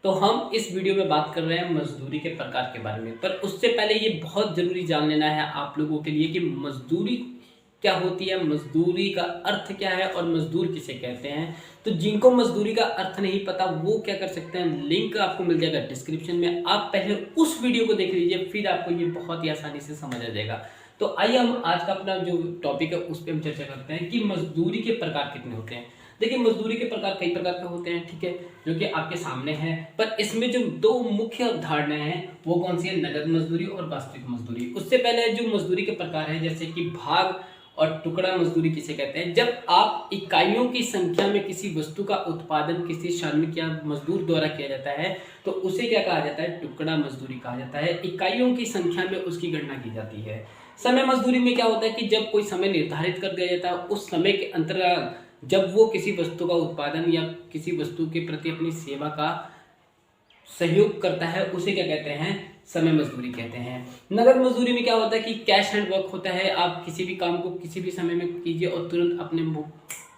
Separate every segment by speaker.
Speaker 1: तो हम इस वीडियो में बात कर रहे हैं मजदूरी के प्रकार के बारे में। पर उससे पहले ये बहुत ज़रूरी जान लेना है आप लोगों के लिए कि मजदूरी क्या होती है, मजदूरी का अर्थ क्या है और मजदूर किसे कहते हैं। तो जिनको मजदूरी का अर्थ नहीं पता वो क्या कर सकते हैं, लिंक आपको मिल जाएगा डिस्क्रिप्शन में। आप पहले उस वीडियो को देख लीजिए, फिर आपको ये बहुत ही आसानी से समझ आ जाएगा। तो आइए हम आज का अपना जो टॉपिक है उस पर हम चर्चा करते हैं कि मजदूरी के प्रकार कितने होते हैं। देखिए, मजदूरी के प्रकार कई प्रकार के होते हैं, ठीक है, जो कि आपके सामने है। पर इसमें जो दो मुख्य अवधारणाएं हैं वो कौन सी है, नगद मजदूरी और वास्तविक मजदूरी। उससे पहले जो मजदूरी के प्रकार है जैसे कि भाग और टुकड़ा मजदूरी किसे कहते हैं। जब आप इकाइयों की संख्या में किसी वस्तु का उत्पादन किसी श्रमिक या मजदूर द्वारा किया जाता है तो उसे क्या कहा जाता है, टुकड़ा मजदूरी कहा जाता है। इकाइयों की संख्या में उसकी गणना की जाती है। समय मजदूरी में क्या होता है कि जब कोई समय निर्धारित कर दिया जाता है, उस समय के अंतराल जब वो किसी वस्तु का उत्पादन या किसी वस्तु के प्रति अपनी सेवा का सहयोग करता है, उसे क्या कहते हैं, समय मजदूरी कहते हैं। नगद मजदूरी में क्या होता है कि कैश हैंड वर्क होता है। आप किसी भी काम को किसी भी समय में कीजिए और तुरंत अपने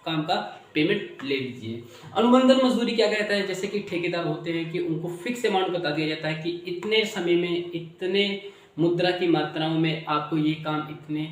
Speaker 1: काम का पेमेंट ले लीजिए। अनुबंधन मजदूरी क्या कहता है, जैसे कि ठेकेदार होते हैं कि उनको फिक्स अमाउंट बता दिया जाता है कि इतने समय में इतने मुद्रा की मात्राओं में आपको ये काम इतने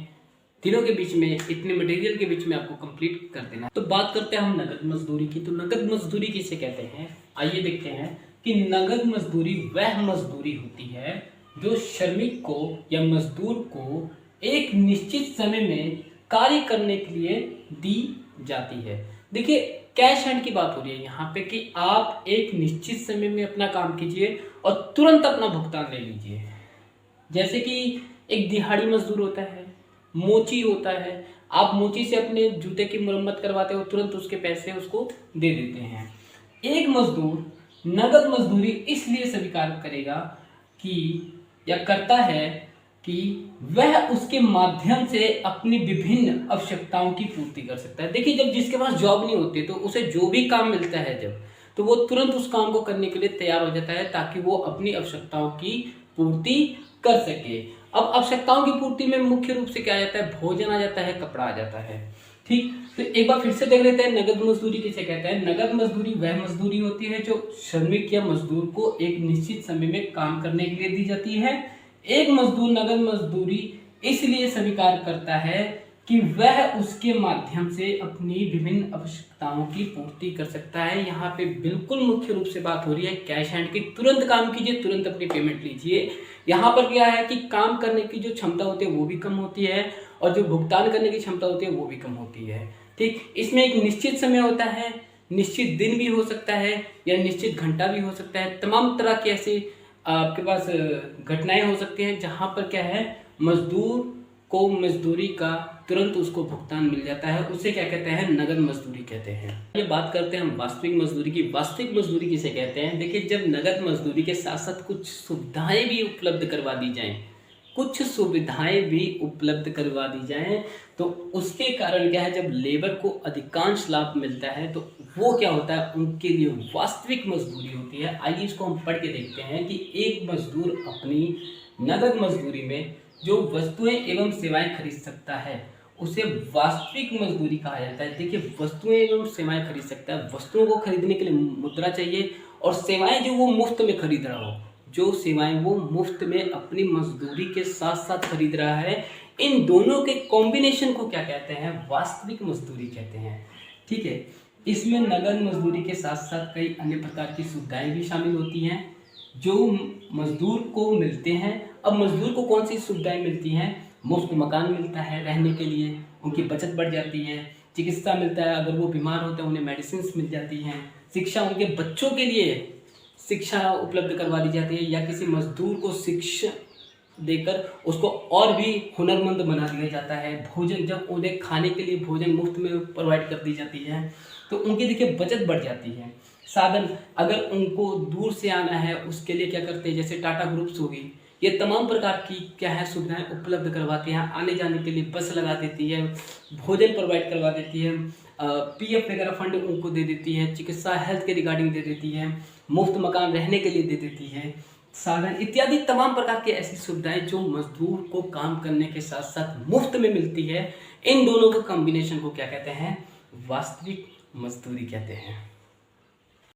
Speaker 1: दिनों के बीच में इतने मटेरियल के बीच में आपको कंप्लीट कर देना है। तो बात करते हैं हम नगद मजदूरी की। तो नगद मजदूरी किसे कहते हैं, आइए देखते हैं कि नगद मजदूरी वह मजदूरी होती है जो श्रमिक को या मजदूर को एक निश्चित समय में कार्य करने के लिए दी जाती है। देखिए, कैश हैंड की बात हो रही है यहाँ पे कि आप एक निश्चित समय में अपना काम कीजिए और तुरंत अपना भुगतान ले लीजिए। जैसे कि एक दिहाड़ी मजदूर होता है, मोची होता है। आप मोची से अपने जूते की मरम्मत करवाते हो, तुरंत उसके पैसे उसको दे देते हैं। एक मजदूर नगद मजदूरी इसलिए स्वीकार करेगा कि या करता है कि वह उसके माध्यम से अपनी विभिन्न आवश्यकताओं की पूर्ति कर सकता है। देखिए, जब जिसके पास जॉब नहीं होती तो उसे जो भी काम मिलता है जब, तो वो तुरंत उस काम को करने के लिए तैयार हो जाता है ताकि वो अपनी आवश्यकताओं की पूर्ति कर सके। अब आवश्यकताओं की पूर्ति में मुख्य रूप से क्या आ जाता है, भोजन आ जाता है, कपड़ा आ जाता है। ठीक, तो एक बार फिर से देख लेते हैं नगद मजदूरी किसे कहते हैं। नगद मजदूरी वह मजदूरी होती है जो श्रमिक या मजदूर को एक निश्चित समय में काम करने के लिए दी जाती है। एक मजदूर नगद मजदूरी इसलिए स्वीकार करता है कि वह उसके माध्यम से अपनी विभिन्न आवश्यकताओं की पूर्ति कर सकता है। यहाँ पे बिल्कुल मुख्य रूप से बात हो रही है कैश हैंड की। तुरंत काम कीजिए, तुरंत अपनी पेमेंट लीजिए। यहाँ पर क्या है कि काम करने की जो क्षमता होती है वो भी कम होती है और जो भुगतान करने की क्षमता होती है वो भी कम होती है। ठीक, इसमें एक निश्चित समय होता है, निश्चित दिन भी हो सकता है या निश्चित घंटा भी हो सकता है। तमाम तरह की ऐसी आपके पास घटनाएं हो सकती हैं जहाँ पर क्या है, मजदूर को मजदूरी का तुरंत उसको भुगतान मिल जाता है। उसे क्या कहते हैं, नगद मजदूरी कहते हैं। ये बात करते हैं हम वास्तविक मजदूरी की। वास्तविक मजदूरी किसे कहते हैं। देखिए, जब नगद मजदूरी के साथ साथ कुछ सुविधाएं भी उपलब्ध करवा दी जाएं, कुछ सुविधाएं भी उपलब्ध करवा दी जाएं, तो उसके कारण क्या है, जब लेबर को अधिकांश लाभ मिलता है तो वो क्या होता है, उनके लिए वास्तविक मजदूरी होती है। आइए इसको हम पढ़ के देखते हैं कि एक मजदूर अपनी नगद मजदूरी में जो वस्तुएं एवं सेवाएं खरीद सकता है उसे वास्तविक मजदूरी कहा जाता है। देखिए, वस्तुएं एवं सेवाएं खरीद सकता है, वस्तुओं को खरीदने के लिए मुद्रा चाहिए और सेवाएं जो वो मुफ्त में खरीद रहा हो, जो सेवाएं वो मुफ्त में अपनी मजदूरी के साथ साथ खरीद रहा है, इन दोनों के कॉम्बिनेशन को क्या कहते हैं, वास्तविक मजदूरी कहते हैं। ठीक है, इसमें नगद मजदूरी के साथ साथ कई अन्य प्रकार की सुविधाएं भी शामिल होती हैं जो मजदूर को मिलते हैं। अब मजदूर को कौन सी सुविधाएं मिलती हैं, मुफ्त मकान मिलता है रहने के लिए, उनकी बचत बढ़ जाती है, चिकित्सा मिलता है, अगर वो बीमार होते हैं उन्हें मेडिसिन मिल जाती हैं, शिक्षा उनके बच्चों के लिए शिक्षा उपलब्ध करवा दी जाती है या किसी मजदूर को शिक्षा देकर उसको और भी हुनरमंद बना दिया जाता है। भोजन, जब उन्हें खाने के लिए भोजन मुफ्त में प्रोवाइड कर दी जाती है तो उनकी देखिए बचत बढ़ जाती है। साधन, अगर उनको दूर से आना है उसके लिए क्या करते हैं, जैसे टाटा ग्रुप्स होगी, ये तमाम प्रकार की क्या है सुविधाएं उपलब्ध करवाती हैं। आने जाने के लिए बस लगा देती है, भोजन प्रोवाइड करवा देती है, पीएफ वगैरह फंड उनको दे देती है, चिकित्सा हेल्थ के रिगार्डिंग दे देती है, मुफ्त मकान रहने के लिए दे देती है, साधन इत्यादि तमाम प्रकार की ऐसी सुविधाएं जो मजदूर को काम करने के साथ साथ मुफ्त में मिलती है। इन दोनों के कॉम्बिनेशन को क्या कहते हैं, वास्तविक मजदूरी कहते हैं।